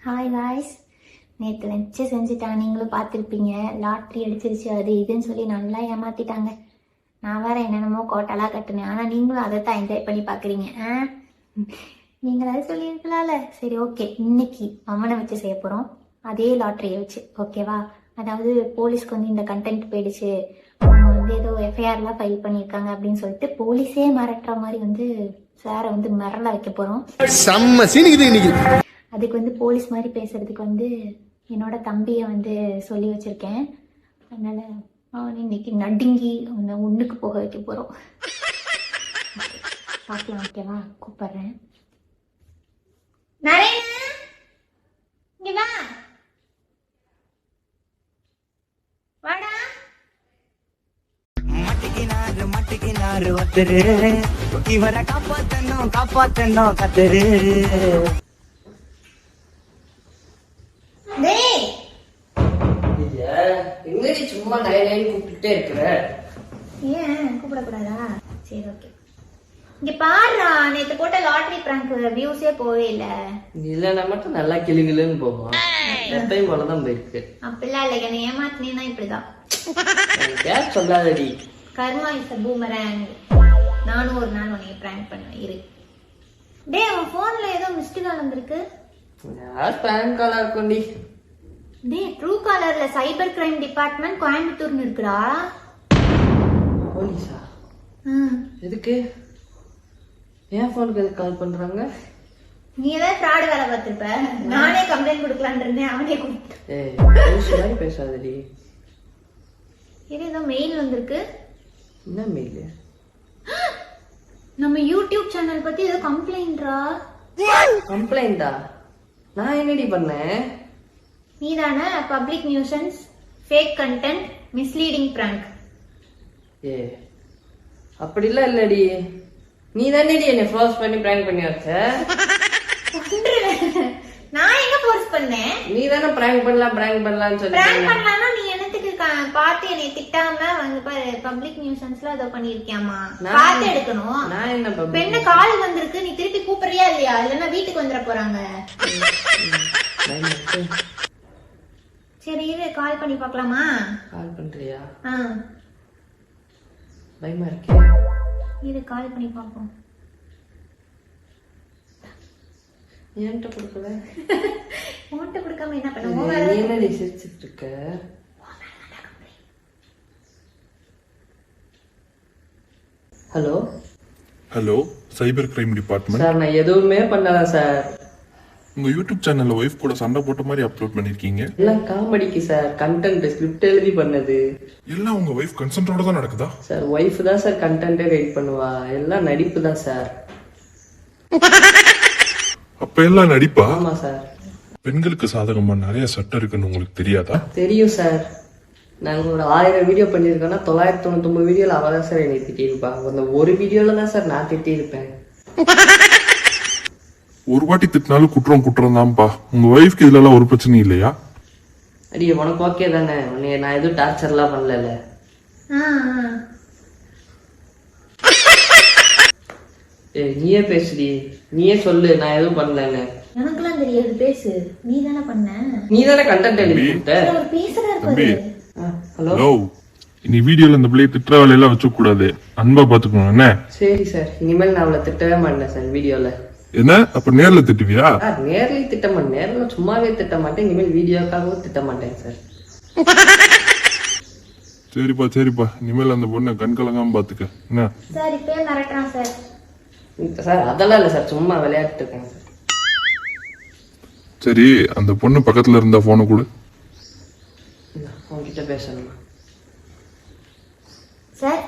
Hi guys, நேற்று வச்சு செஞ்சுட்டான். நீங்களும் பார்த்துருப்பீங்க. லாட்ரி அடிச்சிருச்சு அது இதுன்னு சொல்லி நல்லா ஏமாத்திட்டாங்க. நான் வேற என்னென்னமோ கோட்டெல்லாம் கட்டுனேன். ஆனால் நீங்களும் அதை தான் என்ஜாய் பண்ணி பார்க்குறீங்க. நீங்களாவது சொல்லியிருக்கலாம்ல. சரி, ஓகே, இன்னைக்கு அம்மனை வச்சு செய்ய போகிறோம். அதே லாட்ரியை வச்சு, ஓகேவா? அதாவது போலீஸ்க்கு வந்து இந்த கண்டென்ட் போயிடுச்சு, அவங்க வந்து ஏதோ எஃப்ஐஆர்லாம் ஃபைல் பண்ணியிருக்காங்க அப்படின்னு சொல்லிட்டு போலீஸே மிரட்டுற மாதிரி வந்து சாரை வந்து மிரள வைக்க போகிறோம். அதுக்கு வந்து போலீஸ் மாதிரி பேசுறதுக்கு வந்து என்னோட தம்பியை வந்து சொல்லி வச்சிருக்கேன். அதனால அவன் இன்னைக்கு நடுங்கி அவனை ஒண்ணுக்கு போக வைக்க போறோம். பார்க்கலாம், ஓகேவா? கூப்பிடுறேன். இவரை காப்பாத்தணும் கத்துரு. எங்கடி சும்மா லைன் கூப்பிட்டுட்டே இருக்கிற? ஏன் கூப்பிடக்கூடாதா? சரி, ஓகே. இங்க பாருடா, நேத்து போட்ட லாட்டரி பிராங்க் வியூஸே போவே இல்ல. இல்லன்னா மட்டும் நல்லா கிளுகிளுன்னு போகும். எப்பயும் போலதான் போயிருக்கு. அப்படிலாம் இல்ல, என்ன ஏமாத்தினா இப்படிதான். யார் சொல்லாதடி. கர்மா இஸ் a boomerang. நானும் ஒரு நாள் உன்னைய பிராங்க் பண்ணுவேன். இரு. டேய், உன் போன்ல ஏதோ மிஸ்டு கால் வந்திருக்கு. யார் பிராங்க் காலா இருக்கும்டி? டேய், ட்ரூ காலர்ல சைபர் கிரைம் டிபார்ட்மெண்ட் கோயம்புத்தூர்னு இருக்குடா. போலீஸா? எதுக்கு? ஏன் போனுக்கு எதுக்கு கால் பண்றாங்க? நீ ஏதாவது ஃப்ராட் வேலை பார்த்திருப்ப. நானே கம்ப்ளைண்ட் கொடுக்கலான்னு இருந்தேன், அவனே கொடுத்து. ஏய், பேசாதடி. இது ஏதோ மெயில் வந்திருக்கு. என்ன மெயில்? நம்ம யூடியூப் சேனல் பத்தி ஏதோ கம்ப்ளைண்ட்ரா. கம்ப்ளைண்டா? நான் என்னடி பண்ணேன்? நீதானே public nuisance, fake content, misleading prank. ஏ, அப்படிலாம் இல்லடி. நீ தானேடி என்னை ஃபோர்ஸ் பண்ணி பிராங்க் பண்ணி வச்ச. நான் எங்க ஃபோர்ஸ் பண்ணேன்? நீ தானே பிராங்க் பண்ணலாம்னு சொல்லி. பிராங்க் பண்ணலாம்னா நீ என்னத்துக்கு பார்த்து என்னை திட்டாம வந்து பாரு, பப்ளிக் நியூசன்ஸ்ல ஏதோ பண்ணிருக்கியாமா? பார்த்து எடுக்கணும். நான் என்ன பெண்ணு கால் வந்திருக்கு, நீ திருப்பி கூப்பிடுறியா இல்லையா? இல்லன்னா வீட்டுக்கு வந்துட போறாங்க. சரி, இரு, கால் பண்ணி பார்க்கலாமா? கால் பண்றியா? பயமா இருக்கே. இரு, கால் பண்ணி பார்ப்போம். ஏன்ட்ட கொடுக்கல? போன்ட்ட கொடுக்காம என்ன பண்ணுவோம்? நீ என்ன சிரிச்சிட்டு இருக்க? Hello hello, cyber crime department. Sir, நான் எதுவுமே பண்ணல சார். உங்க யூடியூப் சேனல்ல ஒய்ஃப் கூட சண்டை போட்ட மாதிரி அப்லோட் பண்ணிருக்கீங்க. எல்லாம் காமெடிக்கு சார். கண்டென்ட் ஸ்கிரிப்ட் எழுதி பண்ணது. எல்லாம் உங்க ஒய்ஃப் கன்சென்ட்டோட தான் நடக்குதா? சார், ஒய்ஃப் தான் சார் கண்டென்ட்டே ரைட் பண்ணுவா. எல்லாம் நடிப்பு தான் சார். அப்ப எல்லாம் நடிப்பா? ஆமா சார். பெண்களுக்கு சாதகமா நிறைய சட்டம் இருக்குன்னு உங்களுக்கு தெரியாதா? தெரியும் சார். நாங்க ஒரு 1000 வீடியோ பண்ணிருக்கோம்னா 999 வீடியோல அவ தான் சார் என்னை திட்டிருப்பா. அந்த ஒரு வீடியோல தான் சார் நான் திட்டிருப்பேன். ஒரு வாட்டி திட்டினாலும் குற்றம் தான்ப்பா. உங்க ஒய்ஃப்க்கு இதுல எல்லாம் ஒரு பிரச்சனையும் இல்லையா? அடி, உனக்கு ஓகே தானே? நான் எதுவும் டார்ச்சர்லாம் பண்ணல. ஏய், நீயே பேசுடி. நீயே சொல்லு, நான் எதுவும் பண்ணலன்னு. எனக்கெல்லாம் தெரியாது, பேசு. நீ தானே பண்ண. நீ தானே கண்டென்ட் எழுதி கொடுத்த. பேசுறாரு. ஹலோ. ஹலோ, இனி வீடியோல இந்த பிள்ளைய திட்டுற வேலையெல்லாம் வச்சுக்க கூடாது. அன்பா பாத்துக்கணும் என்ன? சரி சார், இனிமேல் நான் அவளை திட்டவே மாட்டேன் சார் வீடியோல. என்ன, அப்ப நேர்ல திட்டுவியா? நேர்ல திட்ட மாட்டேன். நேர்ல சும்மாவே திட்ட மாட்டேன். இனிமேல் வீடியோக்காகவும் திட்ட மாட்டேன் சார். சரிப்பா, இனிமேல் அந்த பொண்ணை கண் கலங்காம பாத்துக்க என்ன? சார், இப்பே மிரட்டுறான் சார். சார், அதெல்லாம் இல்ல சார், சும்மா விளையாட்டு இருக்கேன் சார். சரி, அந்த பொண்ணு பக்கத்துல இருந்த போனை கொடு. உங்ககிட்ட பேசணுமா? சார்,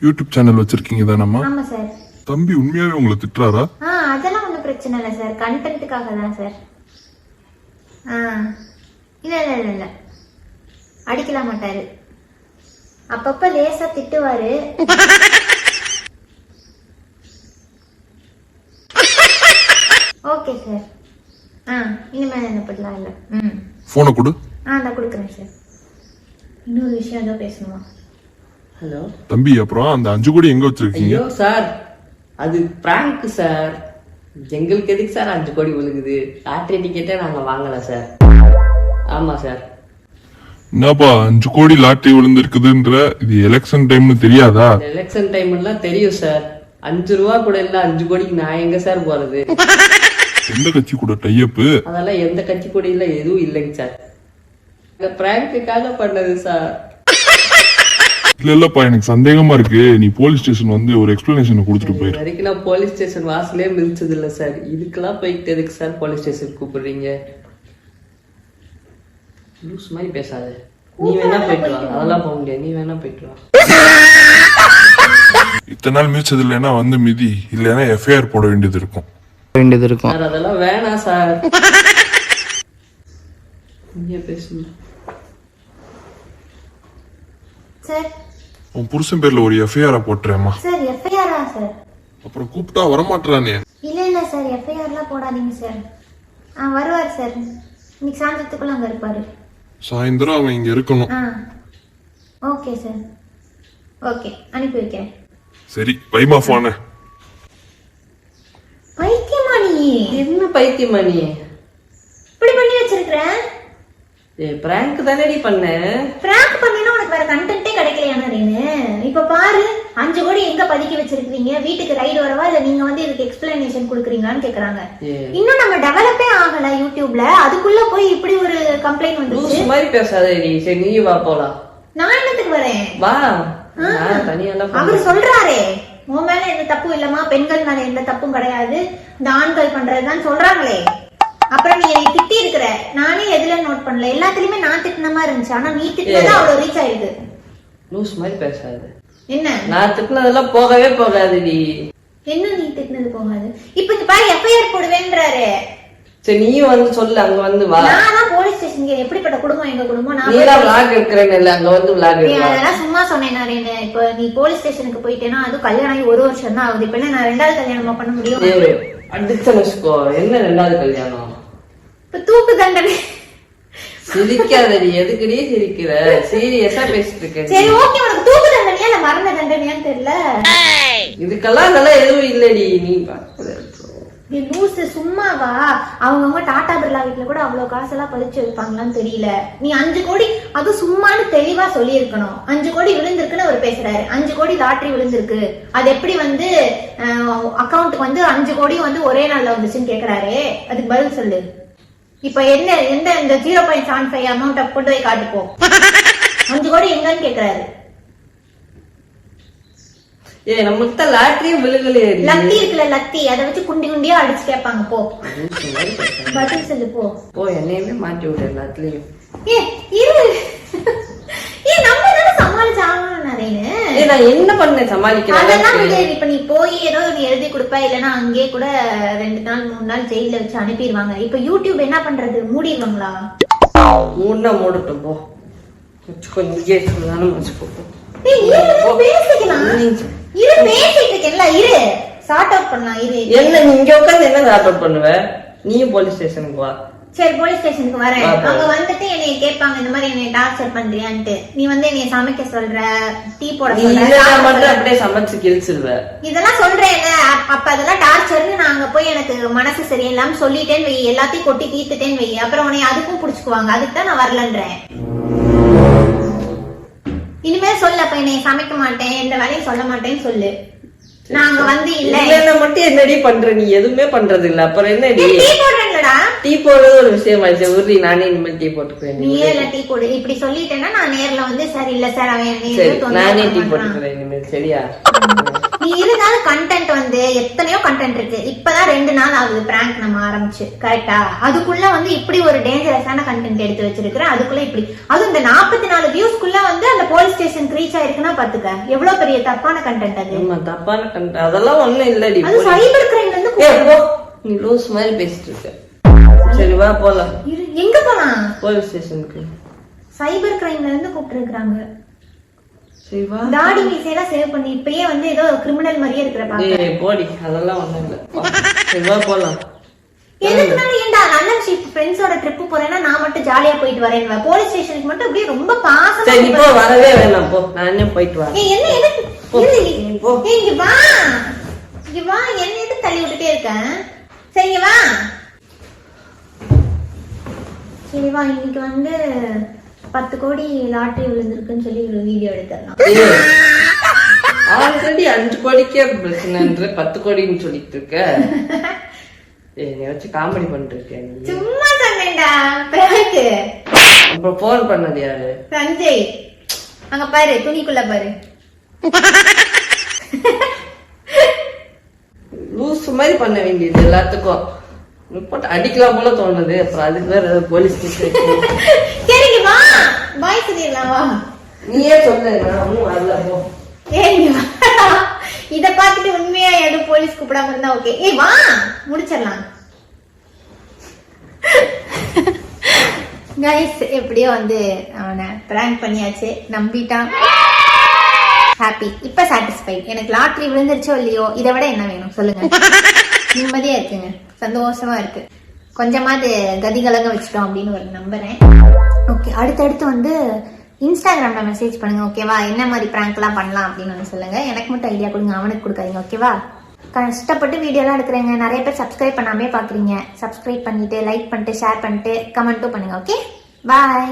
யூடியூப் சேனல் வச்சிருக்கீங்க தானம்மா? ஆமா சார். தம்பி உண்மையாவே உங்களை திட்டுறாரா? அதெல்லாம் ஒன்றும் பிரச்சனை இல்லை சார். கண்டென்ட்டுக்காக தான் சார். இல்ல அடிக்கலாம் மாட்டாரு. அப்பப்ப லேசா திட்டுவாரு. Okay sir. இனிமேல் என்ன பண்ணலாம் இல்ல. போனை கொடு. நான் கொடுக்குறேன் சார். இன்னொரு விஷயம் ஏதோ பேசணுமா? ஹலோ தம்பி, அப்புறம் அந்த 5 கோடி எங்க வச்சிருக்கீங்க? ஐயோ சார், அது பிராங்க் சார். எங்களுக்கு எதுக்கு சார் 5 கோடி விழுகுது? லாட்டரி டிக்கெட்டே நாங்க வாங்கல சார். ஆமா சார். என்னப்பா 5 கோடி லாட்டரி விழுந்திருக்குதுன்ற, இது எலெக்ஷன் டைம்னு தெரியாதா? எலெக்ஷன் டைம்லாம் தெரியும் சார். 5 ரூபா கூட இல்ல, 5 கோடிக்கு நான் எங்க சார் போறது? எந்த கட்சி கூட டையப்பு? அதெல்லாம் எந்த கட்சி கூட இல்ல, எதுவும் இல்லைங்க சார். பிராங்குக்காக பண்ணது சார். இல்லப்பா, எனக்கு சந்தேகமா இருக்கு. நீ போலீஸ் ஸ்டேஷன் வந்து ஒரு எக்ஸ்பிளனேஷன் கொடுத்துட்டு போயிரு. வரைக்கும் நான் போலீஸ் ஸ்டேஷன் வாசலே மிதிச்சது இல்ல சார். இதுக்கெல்லாம் போயிட்டு எதுக்கு சார் போலீஸ் ஸ்டேஷன் கூப்பிடுறீங்க? லூஸ் மாதிரி பேசாத. நீ வேணா போயிட்டு வா. அதெல்லாம் போக முடியாது. நீ வேணா போயிட்டு வா. இத்தனை நாள் மிதிச்சது இல்லைன்னா வந்து மிதி, இல்லைன்னா எஃப்ஐஆர் போட வேண்டியது இருக்கும். சார் அதெல்லாம் வேணாம் சார். நீங்க பேசுங்க சார். உன் புருஷன் பேர்ல ஒரு எஃப்ஐஆர் போட்டுறேம்மா. சார் எஃப்ஐஆரா சார்? அப்புறம் கூப்பிட்டா வரமாட்டானே. இல்ல சார், எஃப்ஐஆர்லாம் போடாதீங்க சார். வருவார் சார். இன்னைக்கு சாயந்தரத்துக்குள்ள அங்க இருப்பாரு. சாயந்தரம் அவன் இங்க இருக்கணும். Okay sir. ஓகே, அனுப்பி வைக்கிறேன். சரி, வைமா போன. பைத்தியமா நீ? என்ன பைத்தியமா நீ? இப்படி பண்ணி வச்சிருக்கிறேன். பிராங்க் தானடி பண்ண. பிராங்க் பண்ணினா உனக்கு வேற கண்டென்ட்டே கிடைக்கலையானு இப்ப பாரு, 5 கோடி எங்க பதுக்கி வச்சிருக்கீங்க? வீட்டுக்கு ரைடு வரவா இல்ல நீங்க வந்து இதுக்கு எக்ஸ்பிளனேஷன் கொடுக்குறீங்களான்னு கேக்குறாங்க. இன்னும் நம்ம டெவலப்பே ஆகல யூடியூப்ல, அதுக்குள்ள போய் இப்படி ஒரு கம்ப்ளைண்ட் வந்துச்சு. மாதிரி பேசாதடி. சரி நீ வா போலாம். நான் என்னத்துக்கு வரேன்? வா. நான் தனியா அவரு சொல்றாரே உன் மேல எந்த தப்பும் இல்லமா, பெண்கள் மேல எந்த தப்பும் கிடையாது, இந்த ஆண்கள் பண்றதுதான் சொல்றாங்களே. அப்புறம் நீ என்னை திட்டி இருக்கிற, நானே எதுல நோட் பண்ணல. எல்லாத்துலயுமே நான் திட்டின மாதிரி இருந்துச்சு, ஆனா நீ திட்டினதா அவ்வளவு ரீச் ஆயிடுது. லூஸ் மாதிரி பேசாது. என்ன நான் திட்டினதெல்லாம் போகவே போகாதுடி. என்ன நீ திட்டினது போகாது? இப்ப இந்த பாரு எஃப்ஐஆர் போடுவேன்றாரு. சரி நீயும் வந்து சொல்லு, அங்க வந்து வா. நான் போலீஸ் ஸ்டேஷன் எப்படிப்பட்ட குடும்பம் எங்க குடும்பம்? நான் விளாக் இருக்கிறேன்னு இல்ல, அங்க வந்து விளாக். அதெல்லாம் சும்மா சொன்னேன். இப்ப நீ போலீஸ் ஸ்டேஷனுக்கு போயிட்டேன்னா அது கல்யாணம் ஆகி 1 வருஷம் தான் ஆகுது. இப்ப நான் 2வது கல்யாணமா பண்ண முடியும்? அடிச்சு வச்சுக்கோ. என்ன 2வது கல்யாணம்? இப்ப தூக்கு தண்டனை. சிரிக்காதடி. எதுக்குடி சிரிக்கிற? சீரியஸா பேசிட்டு இருக்கேன். சரி ஓகே, உனக்கு தூக்கு தண்டனையா இல்ல மரண தண்டனையான்னு தெரியல. இதுக்கெல்லாம் அதெல்லாம் எதுவும் இல்லடி. நீ நீ லூசு, சும்மாவா? அவங்கவுங்க டாடா பிர்லா வீட்டுல கூட அவ்வளவு காசெல்லாம் பதிச்சு வைப்பாங்களான்னு தெரியல. நீ 5 கோடி அது சும்மானு தெளிவா சொல்லி இருக்கணும். 5 கோடி விழுந்திருக்குன்னு அவர் பேசுறாரு. 5 கோடி லாட்டரி விழுந்திருக்கு, அது எப்படி வந்து அக்கௌண்ட்டுக்கு வந்து 5 கோடி வந்து ஒரே நாள்ல வந்துச்சுன்னு கேக்குறாரு. அதுக்கு பதில் சொல்லு. இப்ப என்ன எந்த இந்த 0.75 அமௌண்ட் கொண்டு போய் காட்டுப்போம். 5 கோடி எங்கன்னு கேக்குறாரு. நம்மகிட்ட லாட்டரியும் விழுகலையே. லத்தி இருக்குல்ல, லத்தி, அதை வச்சு குண்டி குண்டியா அடிச்சு கேட்பாங்க. போ பதில் சொல்லு. போ என்னையுமே மாட்டி விடு எல்லாத்துலயும். நம்ம தானே சமாளிச்சு ஆகணும் நிறைய. நான் என்ன பண்ணேன் சமாளிக்கிறேன்? அதெல்லாம் இப்ப நீ போய் ஏதோ நீ எழுதி கொடுப்ப, இல்லன்னா அங்கேயே கூட 2 நாள் 3 நாள் ஜெயில வச்சு அனுப்பிடுவாங்க. இப்ப யூடியூப் என்ன பண்றது? மூடிடுவாங்களா? மூடா மூடட்டும் போ. இங்கே வச்சுக்கோ. இங்க உட்காந்து என்ன சார்ட் அவுட் பண்ணுவ? நீயும் போலீஸ் ஸ்டேஷனுக்கு வா. சரி போலீஸ் ஸ்டேஷனுக்கு வரேன். அங்க வந்துட்டு என்னைய கேட்பாங்க, இந்த மாதிரி என்னைய டார்ச்சர் பண்றியான்ட்டு. நீ வந்து என்னைய சமைக்க சொல்ற, டீ போட சொல்ற, மட்டும் அப்படியே சமைச்சு கிழிச்சிருவ. இதெல்லாம் சொல்றேன். அப்ப அதெல்லாம் டார்ச்சர்னு நான் அங்க போய் எனக்கு மனசு சரியில்லாம சொல்லிட்டேன்னு வை, எல்லாத்தையும் கொட்டி தீர்த்துட்டேன்னு வை. அப்புறம் உன்னை அதுக்கும் புடிச்சுக்குவாங்க. அதுக்கு தான் நான் வரலன்றேன். இனிமே சொல்ல, அப்ப என்னை சமைக்க மாட்டேன், எந்த வேலையும் சொல்ல மாட்டேன்னு சொல்லு. நாங்க வந்து இல்ல மட்டும் என்னடி பண்ற? நீ எதுவுமே பண்றது இல்ல. அப்புறம் என்ன டீ போடுறேன்லடா. டீ போடுறது ஒரு விஷயம் ஆயிடுச்சு. உருளி நானே இனிமேல் டீ போட்டுக்கிறேன். நீயே இல்ல டீ போடு. இப்படி சொல்லிட்டேன்னா நான் நேர்ல வந்து சரி இல்ல சார் அவன் நானே டீ போட்டுக்கிறேன் இனிமேல். சரியா? நீ இருந்தாலும் கண்டென்ட் வந்து எத்தனையோ கண்டென்ட் இருக்கு. இப்பதான் 2 நாள் ஆகுது பிராங்க் நம்ம ஆரம்பிச்சு, கரெக்டா? அதுக்குள்ள வந்து இப்படி ஒரு டேஞ்சரஸான கண்டென்ட் எடுத்து வச்சிருக்கிறேன். அதுக்குள்ள இப்படி அது இந்த 44 வியூஸ்க்குள்ள வந்து அந்த போலீஸ் ஸ்டேஷன் ரீச் ஆயிருக்குன்னா பாத்துக்க எவ்வளவு பெரிய தப்பான கண்டென்ட் அது. தப்பான கண்டென்ட் அதெல்லாம் ஒண்ணும் இல்லடி. அது சைபர் கிரைம்ல இருந்து நீ லூஸ் மாதிரி பேசிட்டு இருக்க. சரி வா போலாம். எங்க போலாம்? போலீஸ் ஸ்டேஷனுக்கு. சைபர் கிரைம்ல இருந்து கூப்பிட்டு இருக்காங்க. சரி வா. தாடி மீசையெல்லாம் சேவ் பண்ணி இப்பயே வந்து ஏதோ கிரிமினல் மாதிரியே இருக்கிற பாக்க. போடி, அதெல்லாம் ஒண்ணும் இல்ல. சரி வா போலாம். எதுக்குனால ஏன்டா அண்ணன் ஃப்ரெண்ட்ஸோட ட்ரிப் போறேன்னா நான் மட்டும் ஜாலியா போயிட்டு வரேன். போலீஸ் ஸ்டேஷனுக்கு மட்டும் அப்படியே ரொம்ப பாசமா. சரி இப்போ வரவே வேணாம் போ, நானே போயிட்டு வரேன். என்ன எதுக்கு இங்க வா, இங்க வா. என்ன எதுக்கு தள்ளி விட்டுட்டே இருக்கேன்? சரிவா சரிவா இன்னைக்கு வந்து 10 கோடி லாட்டரி விழுந்திருக்குன்னு சொல்லி ஒரு வீடியோ எடுத்துடலாம். ஆல்ரெடி 5 கோடிக்கே பிரச்சனைன்ற 10 கோடின்னு சொல்லிட்டு இருக்க. நீ வச்சு காமெடி பண்ணிருக்கேன். சும்மா சொன்னேன்டா பிராங்க். அப்புறம் போன் பண்ணது யாரு? சஞ்சய். அங்க பாரு துணிக்குள்ள பாரு. லூஸ் மாதிரி பண்ண வேண்டியது எல்லாத்துக்கும். ரிப்போர்ட் அடிக்கலாம் போல தோணுது. அப்புறம் அதுக்கு வேற போலீஸ் சரிங்க வா பாய் சொல்லிடலாம் வா. நீயே சொல்ல நான் ஒன்னும் வரல போ. இத பாத்துட்டு உண்மையா எதுவும் போலீஸ் கூப்பிடாம இருந்தா ஓகே. வா முடிச்சிடலாம். கைஸ் எப்படியோ வந்து அவனை பிராங்க் பண்ணியாச்சு, நம்பிட்டான். ஹாப்பி, இப்ப சாட்டிஸ்ஃபைட். எனக்கு லாட்டரி விழுந்துருச்சோ இல்லையோ இதை விட என்ன வேணும் சொல்லுங்க. நிம்மதியா இருக்குங்க, சந்தோஷமா இருக்கு. கொஞ்சமாவது கதிகலங்க வச்சுட்டோம் அப்படின்னு ஒரு நம்புறேன். ஓகே அடுத்தடுத்து வந்து இன்ஸ்டாகிராம்ல மெசேஜ் பண்ணுங்க ஓகேவா. என்ன மாதிரி பிராங்க் எல்லாம் பண்ணலாம் அப்படின்னு சொல்லுங்க. எனக்கு மட்டும் ஐடியா கொடுங்க, அவனுக்கு கொடுக்காதீங்க ஓகேவா. கஷ்டப்பட்டு வீடியோலாம் எடுக்கிறேங்க. நிறைய பேர் சப்ஸ்கிரைப் பண்ணாமே பாக்குறீங்க. சப்ஸ்கிரைப் பண்ணிட்டு லைக் பண்ணிட்டு ஷேர் பண்ணிட்டு கமெண்ட்டும் பண்ணுங்க ஓகே. பாய்.